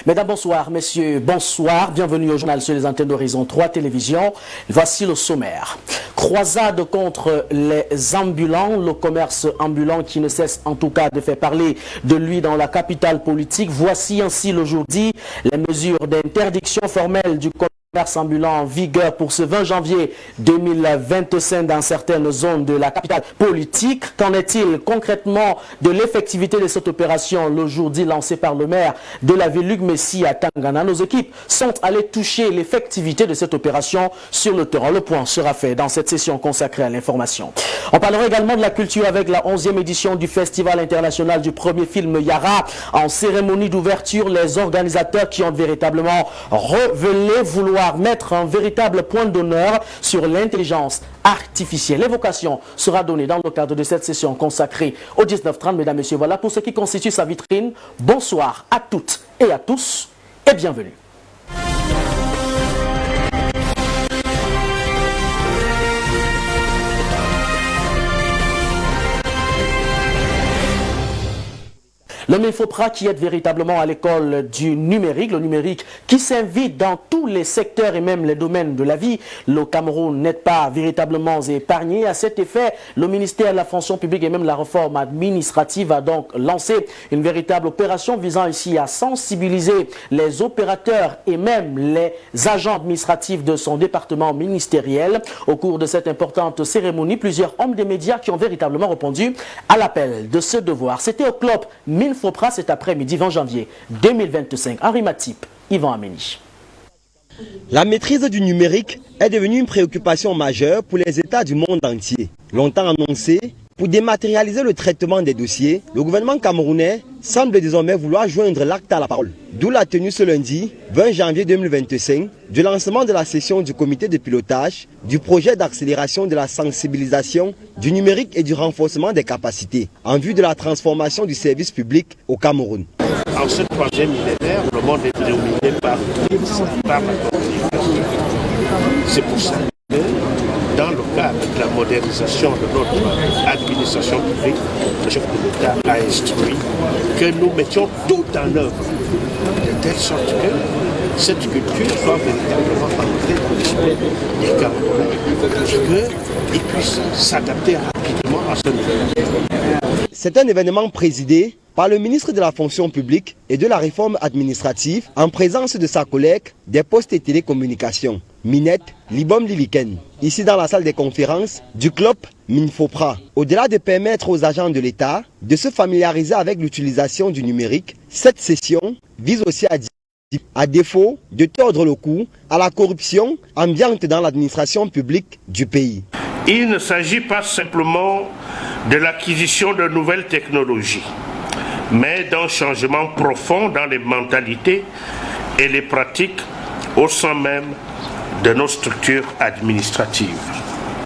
Mesdames, bonsoir. Messieurs, bonsoir. Bienvenue au journal sur les antennes d'Horizon 3 Télévision. Voici le sommaire. Croisade contre les ambulants, le commerce ambulant qui ne cesse en tout cas de faire parler de lui dans la capitale politique. Voici ainsi le jour dit les mesures d'interdiction formelle du commerce ambulant en vigueur pour ce 20 janvier 2025 dans certaines zones de la capitale politique. Qu'en est-il concrètement de l'effectivité de cette opération le jour dit lancée par le maire de la ville Luc Messi à Tangana? Nos équipes sont allées toucher l'effectivité de cette opération sur le terrain. Le point sera fait dans cette session consacrée à l'information. On parlera également de la culture avec la 11e édition du Festival international du premier film Yara. En cérémonie d'ouverture, les organisateurs qui ont véritablement révélé vouloir mettre un véritable point d'honneur sur l'intelligence artificielle. L'évocation sera donnée dans le cadre de cette session consacrée au 19h30. Mesdames, Messieurs, voilà pour ce qui constitue sa vitrine. Bonsoir à toutes et à tous et bienvenue. Le MINFOPRA qui aide véritablement à l'école du numérique, le numérique qui s'invite dans tous les secteurs et même les domaines de la vie. Le Cameroun n'est pas véritablement épargné. À cet effet, le ministère de la fonction publique et même la réforme administrative a donc lancé une véritable opération visant ici à sensibiliser les opérateurs et même les agents administratifs de son département ministériel. Au cours de cette importante cérémonie, plusieurs hommes des médias qui ont véritablement répondu à l'appel de ce devoir. C'était au club MINFOPRA cet après-midi 20 janvier 2025. Henri Matip, Yvan Améni. La maîtrise du numérique est devenue une préoccupation majeure pour les États du monde entier. Longtemps annoncé, pour dématérialiser le traitement des dossiers, le gouvernement camerounais semble désormais vouloir joindre l'acte à la parole. D'où la tenue ce lundi, 20 janvier 2025, du lancement de la session du comité de pilotage du projet d'accélération de la sensibilisation du numérique et du renforcement des capacités en vue de la transformation du service public au Cameroun. En ce troisième millénaire, le monde est dominé par la communication. C'est pour ça que dans le cadre de la modernisation de notre administration publique, le chef de l'État a instruit que nous mettions tout en œuvre de telle sorte que cette culture soit véritablement entrée dans l'esprit des Camerounais et qu'ils puissent s'adapter rapidement à ce niveau. C'est un événement présidé par le ministre de la fonction publique et de la réforme administrative en présence de sa collègue des postes et télécommunications, Minette Libom Liliken, ici dans la salle des conférences du club MINFOPRA. Au-delà de permettre aux agents de l'État de se familiariser avec l'utilisation du numérique, cette session vise aussi à défaut de tordre le cou à la corruption ambiante dans l'administration publique du pays. Il ne s'agit pas simplement de l'acquisition de nouvelles technologies, mais d'un changement profond dans les mentalités et les pratiques au sein même de nos structures administratives.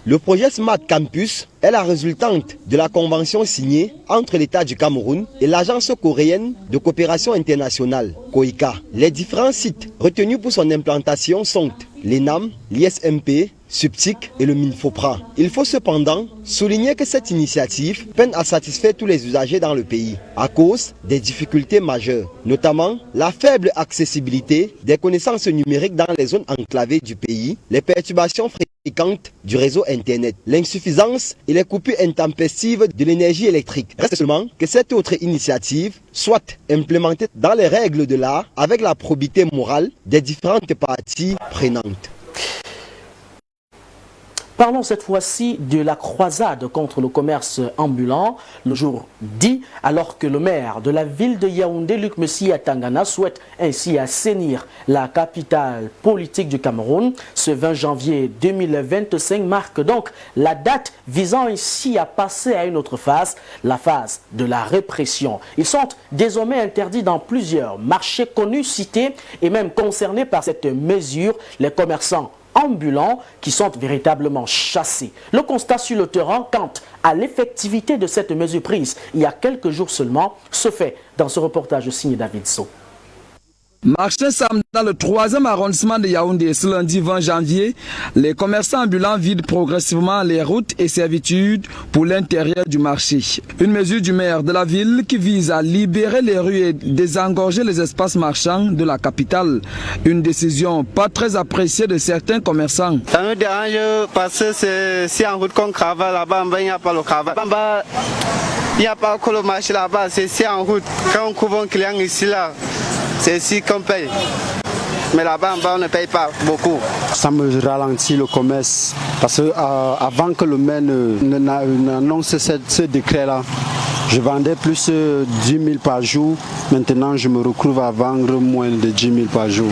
Le projet Smart Campus est la résultante de la convention signée entre l'État du Cameroun et l'Agence coréenne de coopération internationale, COICA. Les différents sites retenus pour son implantation sont l'ENAM, l'ISMP, SUPTIC et le MINFOPRA. Il faut cependant souligner que cette initiative peine à satisfaire tous les usagers dans le pays à cause des difficultés majeures, notamment la faible accessibilité des connaissances numériques dans les zones enclavées du pays, les perturbations fréquentes du réseau Internet, l'insuffisance et les coupures intempestives de l'énergie électrique. Reste seulement que cette autre initiative soit implémentée dans les règles de l'art avec la probité morale des différentes parties prenantes. Parlons cette fois-ci de la croisade contre le commerce ambulant, le jour dit, alors que le maire de la ville de Yaoundé, Luc Messi à Tangana, souhaite ainsi assainir la capitale politique du Cameroun. Ce 20 janvier 2025 marque donc la date visant ici à passer à une autre phase, la phase de la répression. Ils sont désormais interdits dans plusieurs marchés connus, cités et même concernés par cette mesure, les commerçants ambulants qui sont véritablement chassés. Le constat sur le terrain quant à l'effectivité de cette mesure prise il y a quelques jours seulement se fait dans ce reportage signé David So. Marché samedi dans le 3e arrondissement de Yaoundé ce lundi 20 janvier, les commerçants ambulants vident progressivement les routes et servitudes pour l'intérieur du marché. Une mesure du maire de la ville qui vise à libérer les rues et désengorger les espaces marchands de la capitale. Une décision pas très appréciée de certains commerçants. Ça nous dérange parce que c'est en route qu'on travaille là-bas, il n'y a pas le travail. Il n'y a pas que le marché là-bas, c'est en route. Quand on couvre un client ici là, c'est ici qu'on paye. Mais là-bas, on ne paye pas beaucoup. Ça me ralentit le commerce. Parce que avant que le maire n'annonce ce décret-là, je vendais plus de 10 000 par jour. Maintenant, je me retrouve à vendre moins de 10 000 par jour.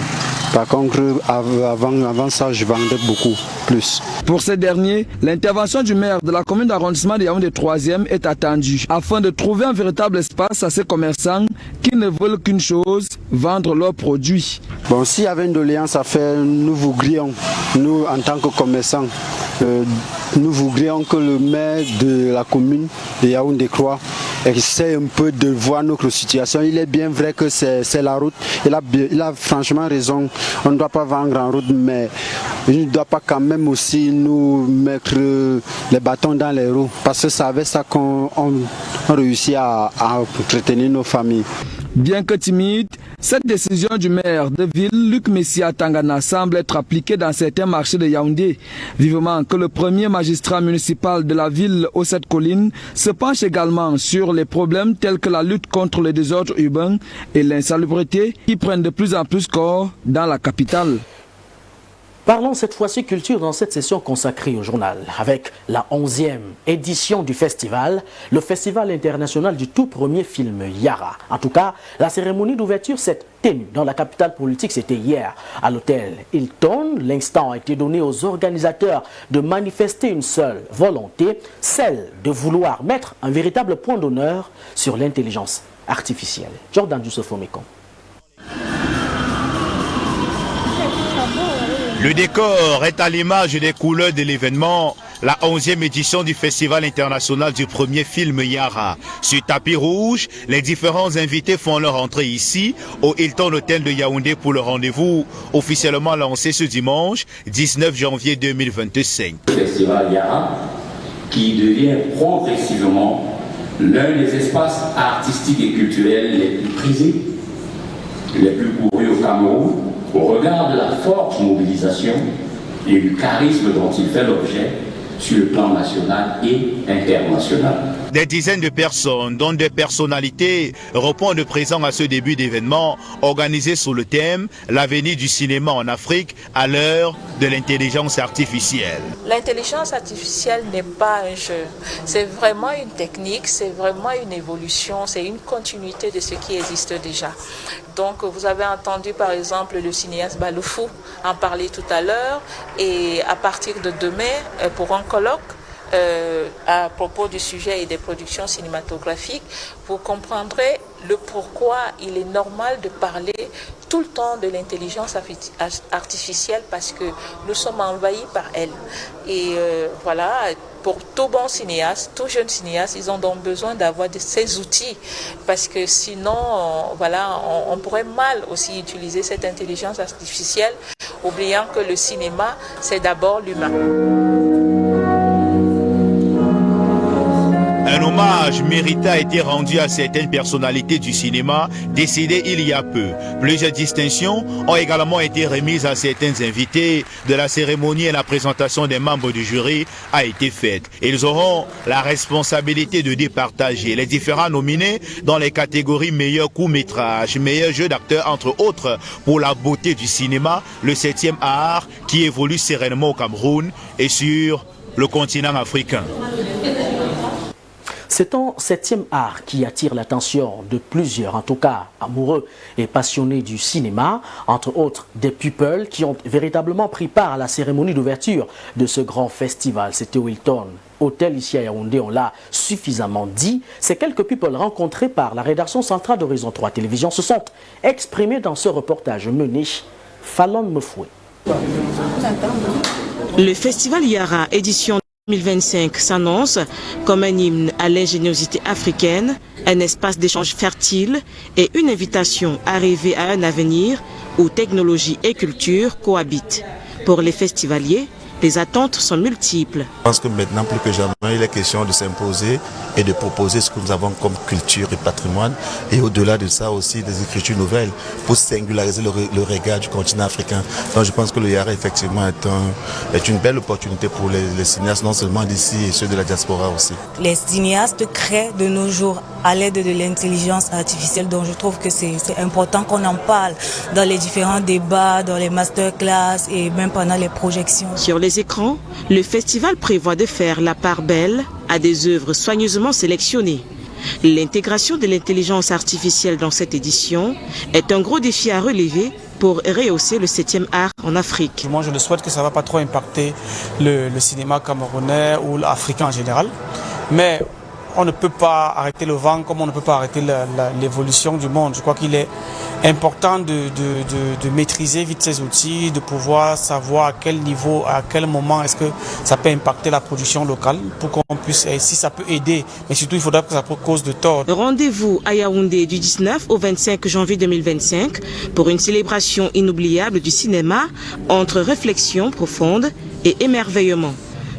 Par contre, avant ça, je vendais beaucoup plus. Pour ces derniers, l'intervention du maire de la commune d'arrondissement de Yaoundé 3e est attendue afin de trouver un véritable espace à ces commerçants qui ne veulent qu'une chose, vendre leurs produits. Bon, s'il y avait une doléance à faire, nous voudrions, nous en tant que commerçants, nous voudrions que le maire de la commune de Yaoundé 3 essaie un peu de voir notre situation. Il est bien vrai que c'est la route. Il a franchement raison. On ne doit pas vendre en route, mais il ne doit pas quand même aussi nous mettre les bâtons dans les roues. Parce que c'est avec ça qu'on réussit à entretenir nos familles. Bien que timide, cette décision du maire de ville, Luc Messia Tangana, semble être appliquée dans certains marchés de Yaoundé. Vivement que le premier magistrat municipal de la ville aux 7 collines se penche également sur les problèmes tels que la lutte contre le désordre urbain et l'insalubrité qui prennent de plus en plus corps dans la capitale. Parlons cette fois-ci culture dans cette session consacrée au journal avec la 11e édition du festival, le festival international du tout premier film Yara. En tout cas, la cérémonie d'ouverture s'est tenue dans la capitale politique, c'était hier à l'hôtel Hilton. L'instant a été donné aux organisateurs de manifester une seule volonté, celle de vouloir mettre un véritable point d'honneur sur l'intelligence artificielle. Jordan Dussofomécon. Le décor est à l'image des couleurs de l'événement, la 11e édition du Festival international du premier film Yara. Sur tapis rouge, les différents invités font leur entrée ici, au Hilton Hotel de Yaoundé pour le rendez-vous officiellement lancé ce dimanche, 19 janvier 2025. Le Festival Yara, qui devient progressivement l'un des espaces artistiques et culturels les plus prisés, les plus courus au Cameroun, au regard de la forte mobilisation et du charisme dont il fait l'objet sur le plan national et international. Des dizaines de personnes, dont des personnalités, répondent présents à ce début d'événement organisé sous le thème « L'avenir du cinéma en Afrique à l'heure de l'intelligence artificielle ». L'intelligence artificielle n'est pas un jeu, c'est vraiment une technique, c'est vraiment une évolution, c'est une continuité de ce qui existe déjà. Donc vous avez entendu par exemple le cinéaste Baloufou en parler tout à l'heure, et à partir de demain, pour un colloque, à propos du sujet et des productions cinématographiques, vous comprendrez le pourquoi il est normal de parler tout le temps de l'intelligence artificielle, parce que nous sommes envahis par elle. Et voilà, pour tout bon cinéaste, tout jeune cinéaste, ils ont donc besoin d'avoir ces outils, parce que sinon, voilà, on pourrait mal aussi utiliser cette intelligence artificielle, oubliant que le cinéma, c'est d'abord l'humain. Un hommage mérité a été rendu à certaines personnalités du cinéma décédées il y a peu. Plusieurs distinctions ont également été remises à certains invités. De la cérémonie et la présentation des membres du jury a été faite. Ils auront la responsabilité de départager les différents nominés dans les catégories meilleur court-métrage, meilleur jeu d'acteur, entre autres, pour la beauté du cinéma, le 7e art qui évolue sereinement au Cameroun et sur le continent africain. C'est un 7e art qui attire l'attention de plusieurs, en tout cas amoureux et passionnés du cinéma, entre autres des people qui ont véritablement pris part à la cérémonie d'ouverture de ce grand festival. C'était au Hilton Hôtel ici à Yaoundé, on l'a suffisamment dit. Ces quelques people rencontrés par la rédaction centrale d'Horizon 3 Télévision se sont exprimés dans ce reportage mené Fallon Mefoué. Le festival Yara, édition 2025 s'annonce comme un hymne à l'ingéniosité africaine, un espace d'échange fertile et une invitation à rêver à un avenir où technologie et culture cohabitent. Pour les festivaliers, les attentes sont multiples. Je pense que maintenant, plus que jamais, il est question de s'imposer et de proposer ce que nous avons comme culture et patrimoine. Et au-delà de ça aussi, des écritures nouvelles pour singulariser le regard du continent africain. Donc je pense que le Yara, effectivement, est une belle opportunité pour les cinéastes, non seulement d'ici et ceux de la diaspora aussi. Les cinéastes créent de nos jours à l'aide de l'intelligence artificielle, donc je trouve que c'est important qu'on en parle dans les différents débats, dans les masterclass et même pendant les projections. Sur les écrans, le festival prévoit de faire la part belle à des œuvres soigneusement sélectionnées. L'intégration de l'intelligence artificielle dans cette édition est un gros défi à relever pour rehausser le 7e art en Afrique. Moi, je le souhaite que ça ne va pas trop impacter le cinéma camerounais ou l'africain en général. Mais on ne peut pas arrêter le vent comme on ne peut pas arrêter l'évolution du monde. Je crois qu'il est important de maîtriser vite ces outils, de pouvoir savoir à quel niveau, à quel moment est-ce que ça peut impacter la production locale pour qu'on puisse, et si ça peut aider, mais surtout il faudra que ça cause de tort. Rendez-vous à Yaoundé du 19 au 25 janvier 2025 pour une célébration inoubliable du cinéma entre réflexion profonde et émerveillement.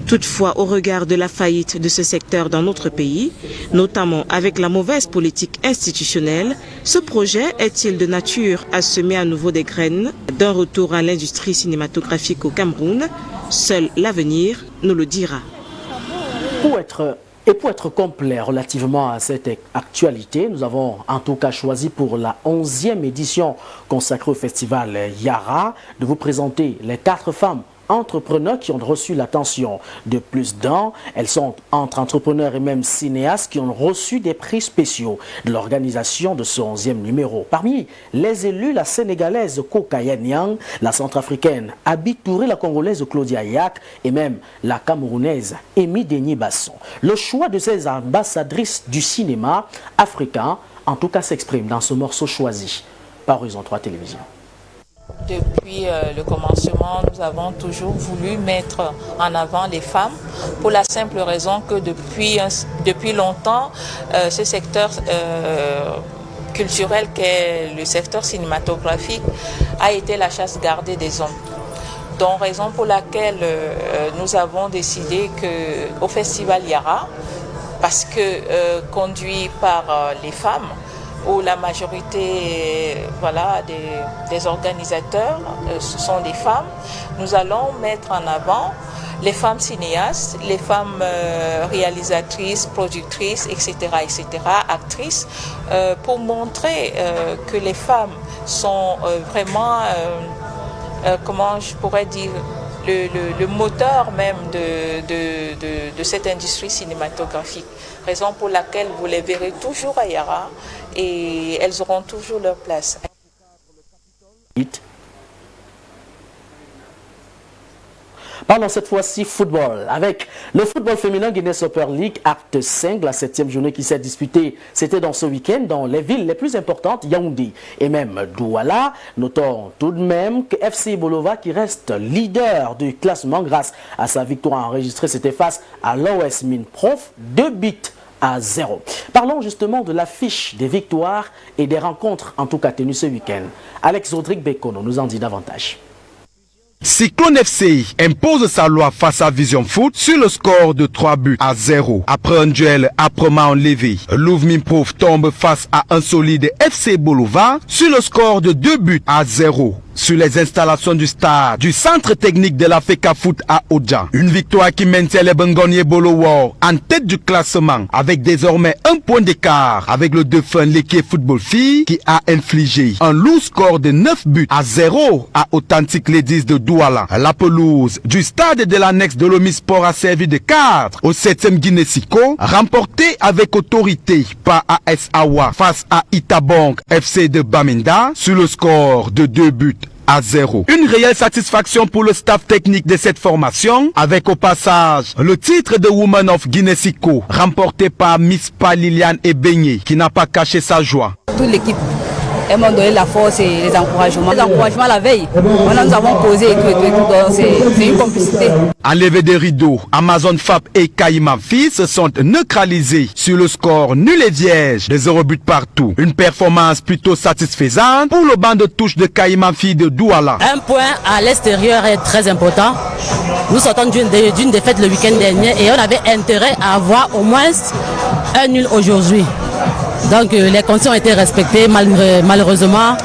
Toutefois, au regard de la faillite de ce secteur dans notre pays, notamment avec la mauvaise politique institutionnelle, ce projet est-il de nature à semer à nouveau des graines d'un retour à l'industrie cinématographique au Cameroun? Seul l'avenir nous le dira. Pour être complet relativement à cette actualité, nous avons en tout cas choisi pour la 11e édition consacrée au festival Yara de vous présenter les 4 femmes entrepreneurs qui ont reçu l'attention de plus d'un. Elles sont entre entrepreneurs et même cinéastes qui ont reçu des prix spéciaux de l'organisation de ce 11e numéro. Parmi les élus, la sénégalaise Koka Nyang, la centrafricaine Abi Touré, la congolaise Claudia Yak et même la camerounaise Emi Denis Basson. Le choix de ces ambassadrices du cinéma africain, en tout cas, s'exprime dans ce morceau choisi par Horizon 3 Télévisions. Depuis le commencement, nous avons toujours voulu mettre en avant les femmes pour la simple raison que depuis longtemps, ce secteur culturel qu'est le secteur cinématographique a été la chasse gardée des hommes. Donc, raison pour laquelle nous avons décidé qu'au Festival Yara, parce que conduit par les femmes, où la majorité des organisateurs ce sont des femmes, nous allons mettre en avant les femmes cinéastes, les femmes réalisatrices, productrices, etc., actrices, pour montrer que les femmes sont vraiment, comment je pourrais dire, le moteur même de cette industrie cinématographique. Raison pour laquelle vous les verrez toujours à Yara et elles auront toujours leur place. Parlons cette fois-ci football avec le football féminin Guinness Super League Acte 5, la 7e journée qui s'est disputée. C'était dans ce week-end dans les villes les plus importantes, Yaoundé et même Douala. Notons tout de même que FC Bolova, qui reste leader du classement grâce à sa victoire enregistrée, c'était face à l'OS Mine Prof, 2-0. Parlons justement de l'affiche des victoires et des rencontres en tout cas tenues ce week-end. Alex Rodrigue Bekono nous en dit davantage. Cyclone FC impose sa loi face à Vision Foot sur le score de 3-0. Après un duel âprement enlevé, Louvre-Mimprof tombe face à un solide FC Bolova sur le score de 2-0. Sur les installations du stade du centre technique de la FECA Foot à Odja. Une victoire qui maintient les Bengoniers Bolowo en tête du classement avec désormais un point d'écart avec le défunt Léquier Football Filles qui a infligé un lourd score de 9-0 à Authentic Ladies de Douala. La pelouse du stade de l'annexe de l'Omisport a servi de 4 au 7e Guinée-Sico, remporté avec autorité par AS Awa face à Itabong FC de Bamenda sur le score de 2-0. Une réelle satisfaction pour le staff technique de cette formation, avec au passage le titre de Woman of Guinée-Sico, remporté par Miss Pa Liliane Ebenye, qui n'a pas caché sa joie. Toute l'équipe elles m'ont donné la force et les encouragements. Les encouragements la veille, maintenant nous avons posé et tout, c'est une complicité. Enlevé des rideaux, Amazon FAP et Caïman Fils se sont neutralisés sur le score nul et vierge, des 0 buts partout. Une performance plutôt satisfaisante pour le banc de touche de Caïman Fils de Douala. Un point à l'extérieur est très important. Nous sortons d'une défaite le week-end dernier et on avait intérêt à avoir au moins un nul aujourd'hui. Donc les conditions ont été respectées, malheureusement.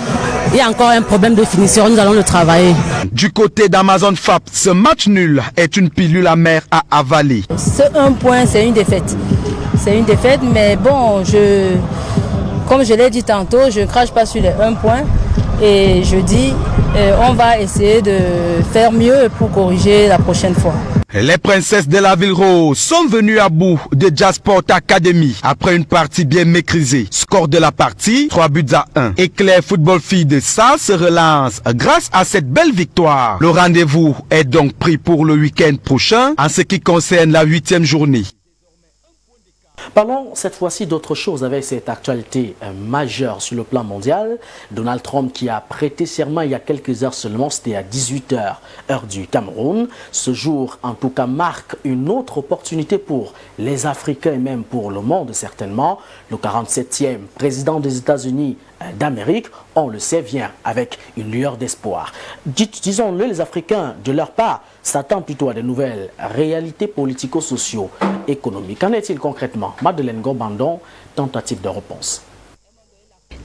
Il y a encore un problème de finition, nous allons le travailler. Du côté d'Amazon FAP, ce match nul est une pilule amère à avaler. Ce 1 point, c'est une défaite. C'est une défaite, mais bon, comme je l'ai dit tantôt, je ne crache pas sur les 1 point. Et je dis, on va essayer de faire mieux pour corriger la prochaine fois. Les princesses de la Ville Rose sont venues à bout de Jasport Academy après une partie bien maîtrisée. Score de la partie, 3 buts à 1. Éclair Football Filles de SA se relance grâce à cette belle victoire. Le rendez-vous est donc pris pour le week-end prochain en ce qui concerne la 8e journée. Parlons cette fois-ci d'autre chose avec cette actualité majeure sur le plan mondial. Donald Trump qui a prêté serment il y a quelques heures seulement, c'était à 18h, heure du Cameroun. Ce jour, en tout cas, marque une autre opportunité pour les Africains et même pour le monde certainement. Le 47e président des États-Unis d'Amérique, on le sait, vient avec une lueur d'espoir. Disons-le, les Africains, de leur part, s'attendent plutôt à de nouvelles réalités politico-socio-économiques. Qu'en est-il concrètement? Madeleine Gorbandon, tentative de réponse.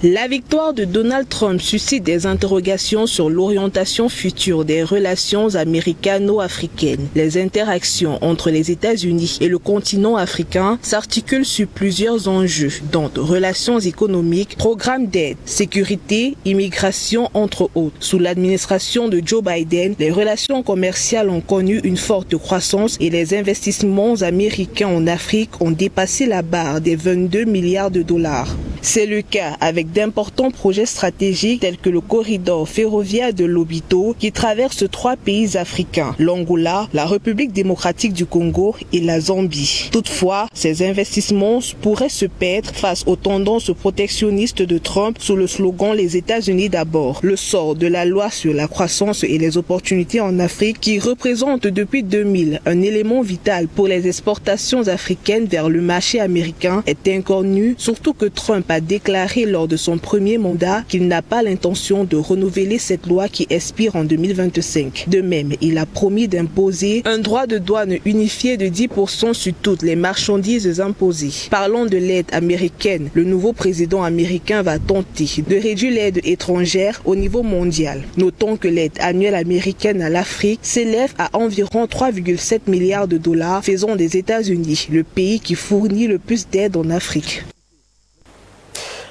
La victoire de Donald Trump suscite des interrogations sur l'orientation future des relations américano-africaines. Les interactions entre les États-Unis et le continent africain s'articulent sur plusieurs enjeux, dont relations économiques, programmes d'aide, sécurité, immigration, entre autres. Sous l'administration de Joe Biden, les relations commerciales ont connu une forte croissance et les investissements américains en Afrique ont dépassé la barre des 22 milliards de dollars. C'est le cas avec d'importants projets stratégiques tels que le corridor ferroviaire de Lobito qui traverse 3 pays africains, l'Angola, la République démocratique du Congo et la Zambie. Toutefois, ces investissements pourraient se perdre face aux tendances protectionnistes de Trump sous le slogan « Les États-Unis d'abord ». Le sort de la loi sur la croissance et les opportunités en Afrique qui représente depuis 2000 un élément vital pour les exportations africaines vers le marché américain est inconnu, surtout que Trump a déclaré lors de son premier mandat qu'il n'a pas l'intention de renouveler cette loi qui expire en 2025. De même, il a promis d'imposer un droit de douane unifié de 10% sur toutes les marchandises imposées. Parlons de l'aide américaine. Le nouveau président américain va tenter de réduire l'aide étrangère au niveau mondial. Notons que l'aide annuelle américaine à l'Afrique s'élève à environ 3,7 milliards de dollars, faisant des États-Unis le pays qui fournit le plus d'aide en Afrique.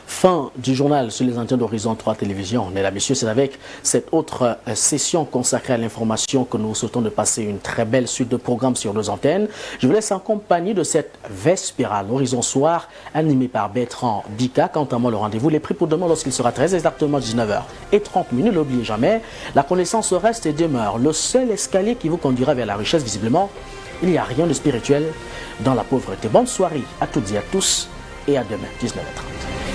Fin du journal sur les antennes d'Horizon 3 Télévision. Mesdames et messieurs, c'est avec cette autre session consacrée à l'information que nous souhaitons de passer une très belle suite de programmes sur nos antennes. Je vous laisse en compagnie de cette vespérale Horizon Soir animée par Bertrand Bika. Quant à moi, le rendez-vous est pris pour demain lorsqu'il sera très exactement 19h30. Ne l'oubliez jamais, la connaissance reste et demeure le seul escalier qui vous conduira vers la richesse. Visiblement, il n'y a rien de spirituel dans la pauvreté. Bonne soirée à toutes et à tous et à demain, 19h30.